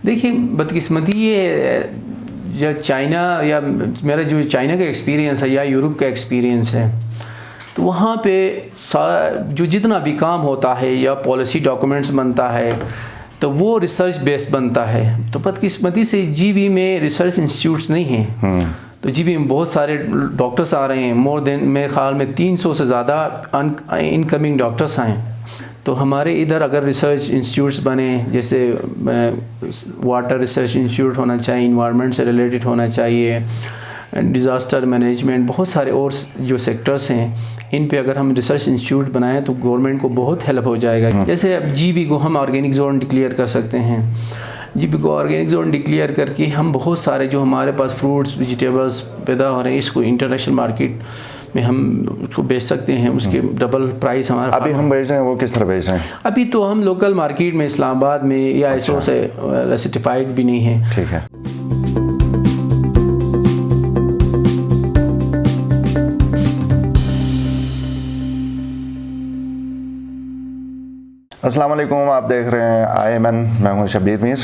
دیکھیے بدقسمتی یہ جو چائنا یا میرا جو چائنا کا ایکسپیرینس ہے یا یورپ کا ایکسپیرینس ہے، تو وہاں پہ جو جتنا بھی کام ہوتا ہے یا پالیسی ڈاکومنٹس بنتا ہے تو وہ ریسرچ بیس بنتا ہے. تو بدقسمتی سے جی بی میں ریسرچ انسٹیٹیوٹس نہیں ہیں. تو جی بی میں بہت سارے ڈاکٹرس آ رہے ہیں، مور دین میرے خیال میں 300 سے زیادہ انکمنگ ڈاکٹرس ہیں. تو ہمارے ادھر اگر ریسرچ انسٹیٹیوٹس بنے، جیسے واٹر ریسرچ انسٹیٹیوٹ ہونا چاہیے، انوائرمنٹ سے ریلیٹڈ ہونا چاہیے، ڈیزاسٹر مینجمنٹ، بہت سارے اور جو سیکٹرس ہیں ان پہ اگر ہم ریسرچ انسٹیٹیوٹ بنائیں تو گورنمنٹ کو بہت ہیلپ ہو جائے گا. جیسے اب جی بی کو ہم آرگینک زون ڈکلیئر کر سکتے ہیں. جی بی کو آرگینک زون ڈکلیئر کر کے ہم بہت سارے جو ہمارے پاس فروٹس ویجیٹیبلس پیدا ہو رہے ہیں اس کو انٹرنیشنل مارکیٹ میں ہم اس کو بیچ سکتے ہیں. اس کے ڈبل پرائس ہمارا. ابھی ہم بیچ رہے ہیں وہ کس طرح بیچ رہے ہیں؟ ابھی تو ہم لوکل مارکیٹ میں اسلام آباد میں یا ایسو سے سرٹیفائڈ بھی نہیں ہیں. ٹھیک ہے. السلام علیکم، آپ دیکھ رہے ہیں IMN، میں ہوں شبیر میر.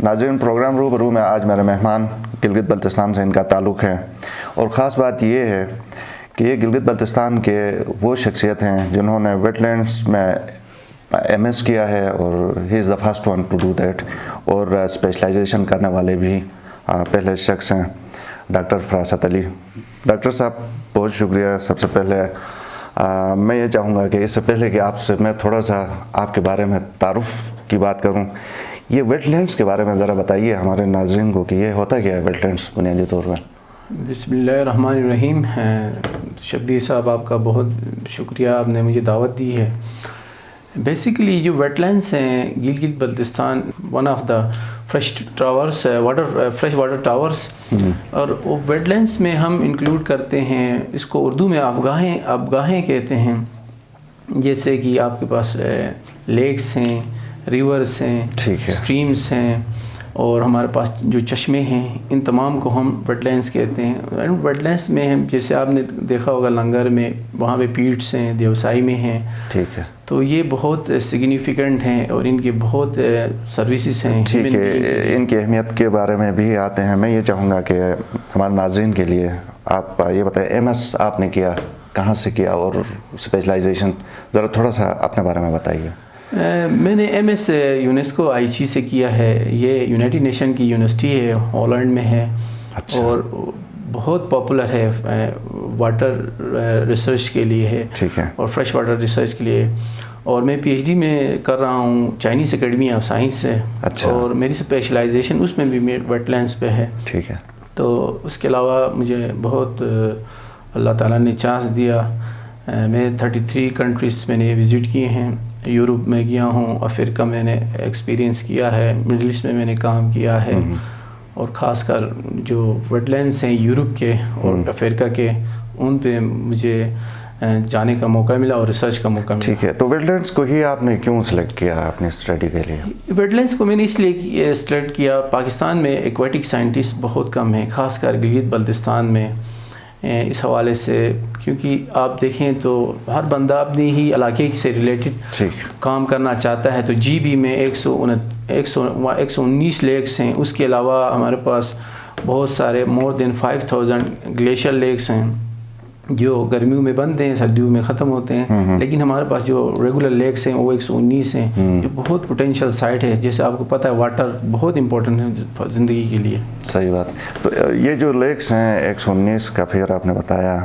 ناظرین، پروگرام روبرو میں آج میرے مہمان گلگت بلتستان سے ان کا تعلق ہے، اور خاص بات یہ ہے کہ یہ گلگت بلتستان کے وہ شخصیت ہیں جنہوں نے ویٹ لینڈس میں MS کیا ہے، اور he is the first one to do that. اور اسپیشلائزیشن کرنے والے بھی پہلے شخص ہیں ڈاکٹر فراست علی. ڈاکٹر صاحب بہت شکریہ. سب سے پہلے میں یہ چاہوں گا کہ اس سے پہلے کہ آپ سے میں تھوڑا سا آپ کے بارے میں تعارف کی بات کروں، یہ ویٹ لینڈس کے بارے میں ذرا بتائیے ہمارے ناظرین کو کہ یہ ہوتا کیا ہے ویٹ لینڈس بنیادی طور پر. بسم اللہ الرحمن الرحیم. شبیر صاحب، آپ کا بہت شکریہ، آپ نے مجھے دعوت دی ہے. بیسیکلی جو ویٹ لینڈس ہیں Gilgit Baltistan one of the fresh water towers, اور وہ ویٹ لینڈس میں ہم انکلوڈ کرتے ہیں، اس کو اردو میں آبگاہیں کہتے ہیں. جیسے کہ آپ کے پاس لیکس ہیں، ریورس ہیں، اسٹریمس ہیں، اور ہمارے پاس جو چشمے ہیں، ان تمام کو ہم ویٹ لینڈس کہتے ہیں. ویٹ لینڈس میں ہم جیسے آپ نے دیکھا ہوگا لنگر میں، وہاں پہ پیٹس ہیں، دیوسائی میں ہیں. ٹھیک ہے. تو یہ بہت سگنیفیکنٹ ہیں اور ان کے بہت سروسز ہیں. ٹھیک ہے، ان کی اہمیت کے بارے میں بھی آتے ہیں. میں یہ چاہوں گا کہ ہمارے ناظرین کے لیے آپ یہ بتائیں MS آپ نے کیا، کہاں سے کیا، اور اسپیشلائزیشن ذرا تھوڑا سا اپنے بارے میں بتائیے. میں نے MS یونیسکو IC سے کیا ہے. یہ یونائٹڈ نیشن کی یونیورسٹی ہے، ہالینڈ میں ہے. اچھا. اور بہت پاپولر ہے واٹر ریسرچ کے لیے ہے. ٹھیک ہے. اور فریش واٹر ریسرچ کے لیے. اور میں PhD میں کر رہا ہوں چائنیز اکیڈمی آف سائنس سے. اچھا. اور میری اسپیشلائزیشن اس میں بھی ویٹ لینڈس پہ ہے. ٹھیک ہے. تو اس کے علاوہ مجھے بہت اللہ تعالیٰ نے چانس دیا. میں 33 کنٹریز میں نے وزٹ کیے ہیں. یورپ میں گیا ہوں، افریقہ میں نے ایکسپیرینس کیا ہے، مڈل ایسٹ میں نے کام کیا ہے. اور خاص کر جو ویٹ لینڈس ہیں یورپ کے اور افریقہ کے، ان پہ مجھے جانے کا موقع ملا اور ریسرچ کا موقع ملا. ٹھیک ہے. تو ویٹ لینڈس کو ہی آپ نے کیوں سلیکٹ کیا اپنی اسٹڈی کے لیے؟ ویٹ لینڈس کو میں نے اس لیے سلیکٹ کیا، پاکستان میں ایکویٹک سائنٹسٹ بہت کم ہیں، خاص کر گلگت بلتستان میں. اس حوالے سے کیونکہ آپ دیکھیں تو ہر بندہ اپنی ہی علاقے سے ریلیٹڈ کام کرنا چاہتا ہے. تو جی بی میں 119 لیکس ہیں. اس کے علاوہ ہمارے پاس بہت سارے مور دین 5000 گلیشیئر لیکس ہیں جو گرمیوں میں بنتے ہیں، سردیوں میں ختم ہوتے ہیں. لیکن ہمارے پاس جو ریگولر لیکس ہیں وہ 119 ہیں، جو بہت پوٹینشیل سائٹ ہے. جیسے آپ کو پتہ ہے واٹر بہت امپورٹنٹ ہے زندگی کے لیے. صحیح بات. تو یہ جو لیکس ہیں 119 کا فگر آپ نے بتایا،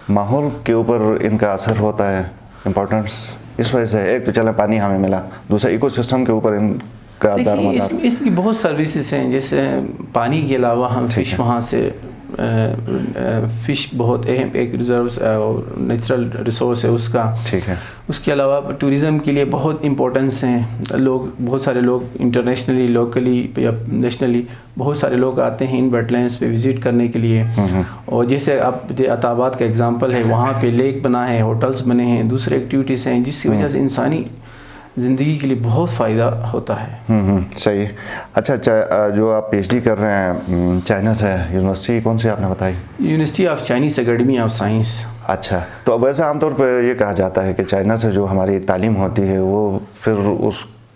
ماحول کے اوپر ان کا اثر ہوتا ہے، امپورٹنس اس وجہ سے؟ ایک تو چلیں پانی ہمیں ملا، دوسرا ایکو سسٹم کے اوپر ان کا دارمدار. اس کی بہت سروسز ہیں. جیسے پانی کے علاوہ ہم فش، وہاں سے فش بہت اہم ایک ریزرو نیچرل ریسورس ہے اس کا. ٹھیک ہے. اس کے علاوہ ٹوریزم کے لیے بہت امپورٹنس ہیں. بہت سارے لوگ انٹرنیشنلی، لوکلی یا نیشنلی بہت سارے لوگ آتے ہیں ان ویٹ لینڈس پہ وزٹ کرنے کے لیے. اور جیسے آپ عطاباد کا اگزامپل ہے، وہاں پہ لیک بنا ہے، ہوٹلز بنے ہیں، دوسرے ایکٹیویٹیز ہیں، جس کی وجہ سے انسانی زندگی کے لیے بہت فائدہ ہوتا ہے. صحیح. اچھا، جو آپ PhD کر رہے ہیں چائنا سے، یونیورسٹی کون سی آپ نے بتائی؟ University of Chinese academy of science. اچھا. تو اب ویسے عام طور پہ یہ کہا جاتا ہے کہ چائنا سے جو ہماری تعلیم ہوتی ہے وہ پھر اس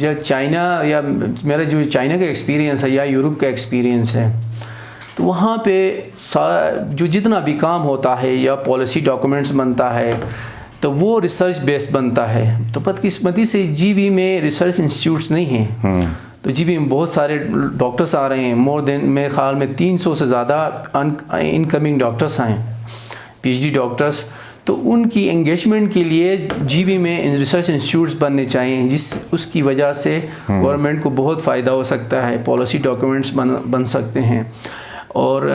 جو چائنا یا میرا جو چائنا کا ایکسپیرینس ہے یا یورپ کا ایکسپیرینس ہے تو وہاں پہ جو جتنا بھی کام ہوتا ہے یا پالیسی ڈاکومنٹس بنتا ہے تو وہ ریسرچ بیس بنتا ہے. تو بدقسمتی سے جی بی میں ریسرچ انسٹیٹیوٹس نہیں ہیں. تو جی بی میں بہت سارے ڈاکٹرس آ رہے ہیں، مور دین میرے خیال میں 300 سے زیادہ انکمنگ ڈاکٹرس ہیں، پی ایچ ڈی ڈاکٹرس. تو ان کی انگیجمنٹ کے لیے جی بی میں ریسرچ انسٹیٹیوٹس بننے چاہیے، اس کی وجہ سے گورنمنٹ کو بہت فائدہ ہو سکتا ہے، پالیسی ڈاکیومنٹس بن سکتے ہیں، اور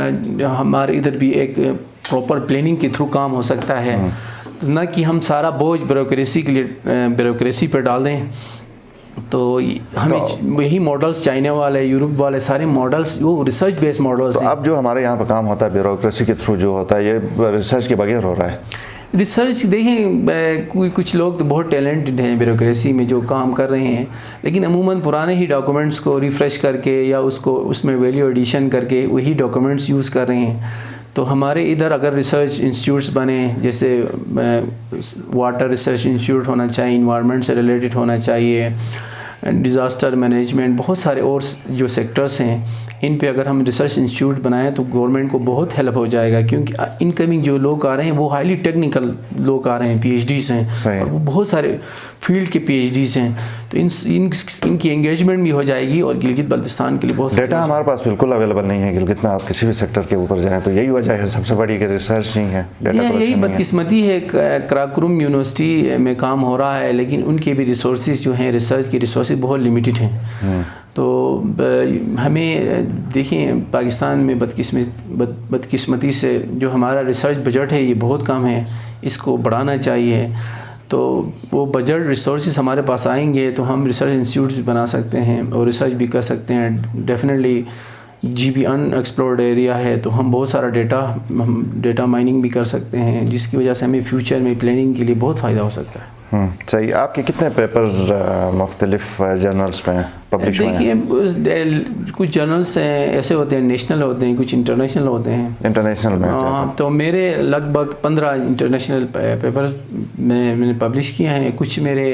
ہمارے ادھر بھی ایک پراپر پلاننگ کے تھرو کام ہو سکتا ہے، نہ کہ ہم سارا بوجھ بیوروکریسی پہ ڈال دیں. تو ہمیں یہی ماڈلس چائنا والے، یورپ والے سارے ماڈلس وہ ریسرچ بیس ماڈلس ہیں. اب جو ہمارے یہاں پہ کام ہوتا ہے بیوروکریسی کے تھرو جو ہوتا ہے، یہ ریسرچ کے بغیر ہو رہا ہے. ریسرچ دیکھیں کچھ لوگ تو بہت ٹیلنٹڈ ہیں بیوروکریسی میں جو کام کر رہے ہیں، لیکن عموماً پرانے ہی ڈاکومنٹس کو ریفریش کر کے یا اس میں ویلیو ایڈیشن کر کے وہی ڈاکومنٹس یوز کر رہے ہیں. تو ہمارے ادھر اگر ریسرچ انسٹیٹیوٹس بنے، جیسے واٹر ریسرچ انسٹیٹیوٹ ہونا چاہیے، انوائرمنٹ سے ریلیٹڈ ہونا چاہیے، ڈیزاسٹر مینجمنٹ، بہت سارے اور جو سیکٹرز ہیں ان پہ اگر ہم ریسرچ انسٹیٹیوٹ بنائیں تو گورنمنٹ کو بہت ہیلپ ہو جائے گا. کیونکہ انکمنگ جو لوگ آ رہے ہیں وہ ہائیلی ٹیکنیکل لوگ آ رہے ہیں، پی ایچ ڈیز ہیں، اور وہ بہت سارے فیلڈ کے پی ایچ ڈیز ہیں. تو ان کی انگیجمنٹ بھی ہو جائے گی، اور گلگت بلتستان کے لیے بہت ڈیٹا ہمارے پاس بالکل اویلیبل نہیں ہے گلگت میں. آپ کسی بھی سیکٹر کے اوپر جائیں تو یہی وجہ ہے سب سے بڑی کہ ریسرچ نہیں ہے، ڈیٹا یہی بدقسمتی ہے. کراکروم یونیورسٹی میں کام ہو رہا ہے، لیکن ان کے بھی ریسورسز جو ہیں، ریسرچ کے ریسورسز بہت لمیٹڈ ہیں. تو ہمیں دیکھیں پاکستان میں بدقسمتی سے جو ہمارا ریسرچ بجٹ ہے یہ بہت کم ہے، اس کو بڑھانا چاہیے. تو وہ بجٹ ریسورسز ہمارے پاس آئیں گے تو ہم ریسرچ انسٹیٹیوٹس بھی بنا سکتے ہیں اور ریسرچ بھی کر سکتے ہیں. ڈیفینیٹلی جی بی ان ایکسپلورڈ ایریا ہے تو ہم بہت سارا ڈیٹا مائننگ بھی کر سکتے ہیں، جس کی وجہ سے ہمیں فیوچر میں پلاننگ کے لیے بہت فائدہ ہو سکتا ہے. صحیح. آپ کے کتنے پیپرز مختلف جرنلز میں پبلش ہوئے ہیں؟ دیکھیے کچھ جرنلس ایسے ہوتے ہیں نیشنل ہوتے ہیں، کچھ انٹرنیشنل ہوتے ہیں. انٹرنیشنل میں تو میرے لگ بھگ 15 انٹرنیشنل پیپرز میں نے پبلش کیے ہیں. کچھ میرے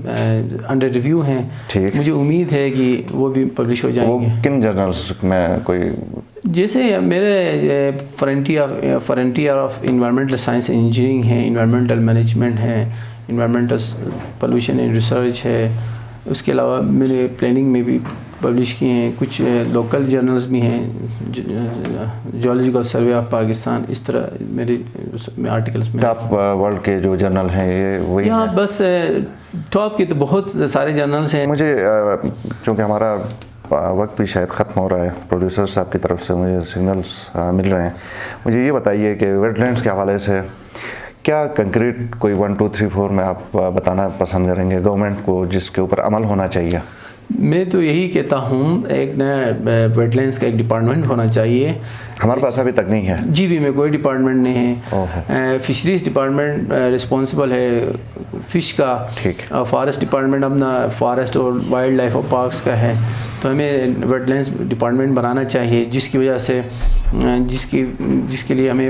انڈر ریویو ہیں، مجھے امید ہے کہ وہ بھی پبلش ہو جائیں گے. کن جرنلز میں کوئی جیسے میرے frontier of environmental science and engineering ہے، انوائرمنٹل مینجمنٹ ہے، انوائرمنٹل پولوشن اینڈ ریسرچ ہے. اس کے علاوہ میں نے پلاننگ میں بھی پبلش کیے ہیں. کچھ لوکل جرنلز بھی ہیں، جیولوجیکل سروے آف پاکستان، اس طرح میرے آرٹیکلس میں. ٹاپ ورلڈ کے جو جرنل ہیں یہ وہی یہاں بس ٹاپ کے تو بہت سارے جرنلز ہیں. مجھے چونکہ ہمارا وقت بھی شاید ختم ہو رہا ہے، پروڈیوسر صاحب کی طرف سے مجھے سگنلز مل رہے ہیں، مجھے یہ بتائیے کہ ویٹ لینڈس کے حوالے سے کیا کنکریٹ کوئی 1 2 3 4 میں آپ بتانا پسند کریں گے گورنمنٹ کو جس کے اوپر عمل ہونا چاہیے؟ میں تو یہی کہتا ہوں ایک نیا ویٹ لینڈس کا ایک ڈپارٹمنٹ ہونا چاہیے. ہمارے پاس ابھی تک نہیں ہے. جی بی میں کوئی ڈپارٹمنٹ نہیں ہے. فشریز ڈپارٹمنٹ رسپانسبل ہے فش کا، فارسٹ ڈپارٹمنٹ اپنا فارسٹ اور وائلڈ لائف اور پارکس کا ہے. تو ہمیں ویٹ لینڈس ڈپارٹمنٹ بنانا چاہیے، جس کی وجہ سے جس کے لیے ہمیں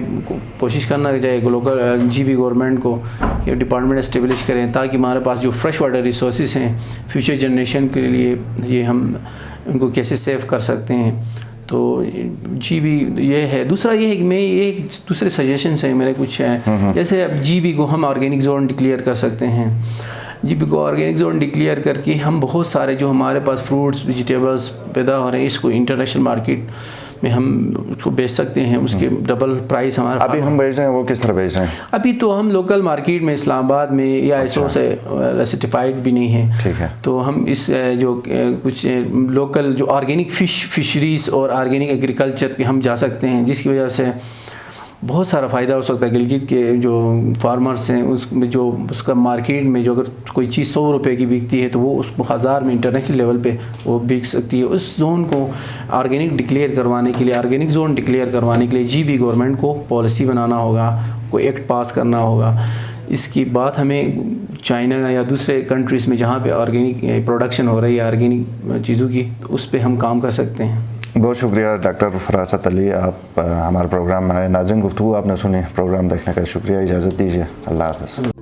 کوشش کرنا چاہیے لوکل جی بی گورنمنٹ کو کہ ڈپارٹمنٹ اسٹیبلش کریں، تاکہ ہمارے پاس جو فریش واٹر ریسورسز ہیں فیوچر جنریشن کے لیے یہ ہم ان کو کیسے سیو کر سکتے ہیں. تو جی بی یہ ہے. دوسرا یہ ہے کہ میں یہ دوسرے سجیشنس ہیں میرے کچھ ہیں، جیسے اب جی بی کو ہم آرگینک زون ڈکلیئر کر سکتے ہیں. جی بی کو آرگینک زون ڈکلیئر کر کے ہم بہت سارے جو ہمارے پاس فروٹس ویجیٹیبلس پیدا ہو رہے ہیں اس کو انٹرنیشنل مارکیٹ میں ہم اس کو بیچ سکتے ہیں. اس کے ڈبل پرائس ہمارا ابھی ہم بیچ رہے ہیں، وہ کس طرح بیچ رہے ہیں؟ ابھی تو ہم لوکل مارکیٹ میں اسلام آباد میں یا ایسو سے سرٹیفائڈ بھی نہیں ہیں. ٹھیک ہے. تو ہم اس جو کچھ لوکل جو آرگینک فشریز اور آرگینک ایگریکلچر پہ ہم جا سکتے ہیں، جس کی وجہ سے بہت سارا فائدہ ہو سکتا ہے. گلگت کے جو فارمرس ہیں اس میں جو اس کا مارکیٹ میں جو اگر کوئی چیز 100 روپے کی بکتی ہے تو وہ اس کو 1000 میں انٹرنیشنل لیول پہ وہ بک سکتی ہے. اس زون کو آرگینک ڈکلیئر کروانے کے لیے، آرگینک زون ڈکلیئر کروانے کے لیے جی بی گورنمنٹ کو پالیسی بنانا ہوگا، کوئی ایکٹ پاس کرنا ہوگا. اس کی بات ہمیں چائنا یا دوسرے کنٹریز میں جہاں پہ آرگینک پروڈکشن ہو رہی ہے آرگینک چیزوں کی، تو اس پہ ہم کام کر سکتے ہیں. بہت شکریہ ڈاکٹر فراست علی، آپ ہمارے پروگرام میں آئے. ناظرین گفتگو آپ نے سنی، پروگرام دیکھنے کا شکریہ. اجازت دیجیے. اللہ حافظ.